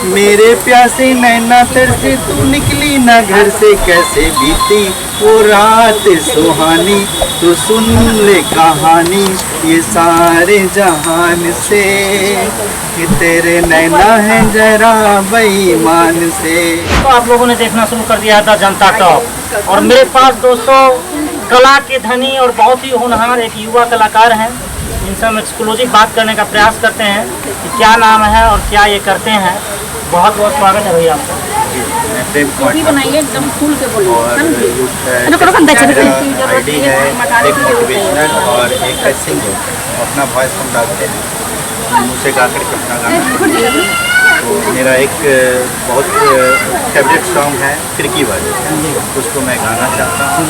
मेरे प्यासे नैना तरसे तू निकली ना घर से, कैसे बीती वो रात सुहानी, तू सुन ले कहानी ये सारे जहान से, कि तेरे नैना है जरा बेईमान से। तो आप लोगों ने देखना शुरू कर दिया था जनता टॉप, और मेरे पास दोस्तों कला के धनी और बहुत ही होनहार एक युवा कलाकार हैं। इनसे हम एक्सक्लूसिव बात करने का प्रयास करते हैं कि क्या नाम है और क्या ये करते हैं। बहुत बहुत स्वागत है भैया आपका। बनाइए एकदम फूल के बोलिए। आईडी है एक मोटिवेशनल और एक है सिंगर, अपना वॉइस हम डालते हैं, मुँह से गा करके अपना गाना। तो मेरा एक बहुत फेवरेट सॉन्ग है खिड़की वाली, उसको मैं गाना चाहता हूँ।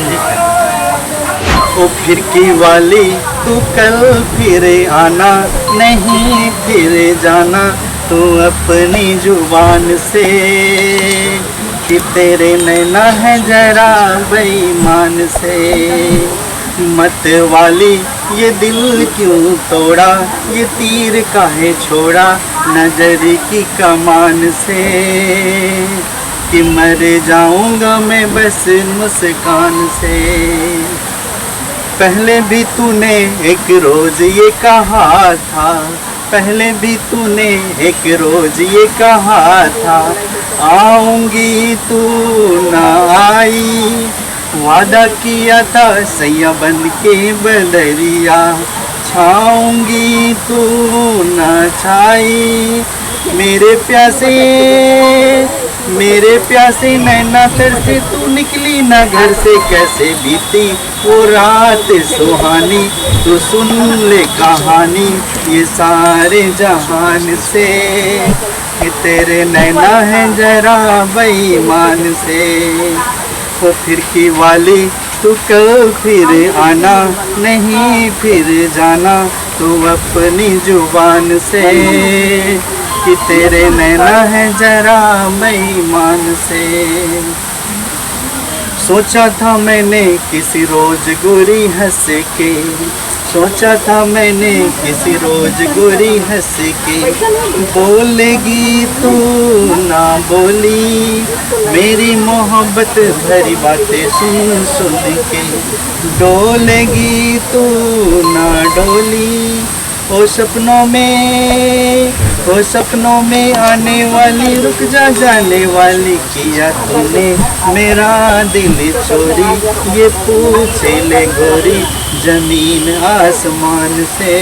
ओ खिड़की वाली तू कल फिर आना, नहीं फिर जाना तू अपनी जुबान से, कि तेरे नैना है जरा बेईमान से। मत वाली ये दिल क्यों तोड़ा, ये तीर काहे छोड़ा नजर की कमान से, कि मर जाऊंगा मैं बस मुस्कान से। पहले भी तूने एक रोज ये कहा था, पहले भी तूने एक रोज ये कहा था, आऊंगी तू ना आई, वादा किया था सैया बन के बदरिया, छाऊंगी तू ना छाई। मेरे प्यासे नैना तरसे तू निकली ना घर से, कैसे बीती वो रात सुहानी, तू सुन ले कहानी ये सारे जहान से, कि तेरे नैना है जरा बेईमान से। वो खिड़की वाली तू कल फिर आना, नहीं फिर जाना तू अपनी जुबान से, कि तेरे नैना है जरा बेईमान से। सोचा था मैंने किसी रोज गोरी हंस के, सोचा था मैंने किसी रोज गोरी हंस के, बोलेगी तू ना बोली, मेरी मोहब्बत भरी बातें सुन सुन के, डोलेगी तू ना डोली। ओ सपनों में आने वाली, रुक जा जाने वाली, किया तूने मेरा दिल चोरी, ये पूछे ले गोरी जमीन आसमान से,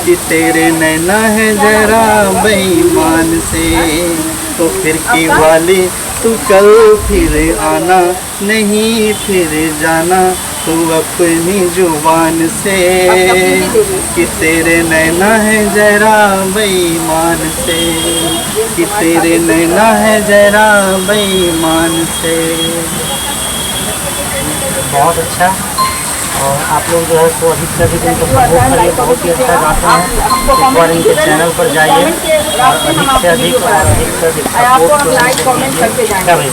कि तेरे नैना है जरा बेईमान से। तो खिड़की वाली तू कल फिर आना, नहीं फिर जाना तू अपनी जुबान से, कि तेरे नैना है जरा बेईमान से, कि तेरे नैना है जरा बेईमान से। बहुत अच्छा। और आप लोग जो है तो अधिक से अधिक इनको सपोर्ट करिए, बहुत ही अच्छा गाते हैं। एक बार इनके चैनल पर जाइए और अधिक से अधिक सपोर्ट क्या भाई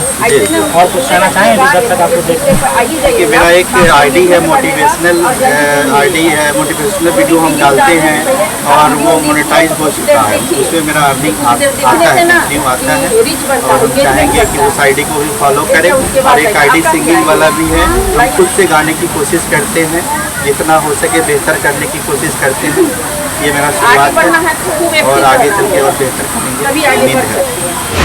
और कुछ कहना चाहेंगे जब तक आप लोग देखते कि मेरा एक आईडी है मोटिवेशनल आईडी है, मोटिवेशनल वीडियो हम डालते हैं और वो मोनेटाइज हो चुका है, उसमें मेरा अर्निंग आता है, कंटिन्यू आता है। और हम चाहेंगे कि उस आईडी को भी फॉलो करें। और एक आईडी सिंगिंग वाला भी है, हम खुद से गाने की कोशिश करते हैं, जितना हो सके बेहतर करने की कोशिश करते हैं। ये मेरा शुरुआत है और आगे चल के और बेहतर करेंगे, उम्मीद है।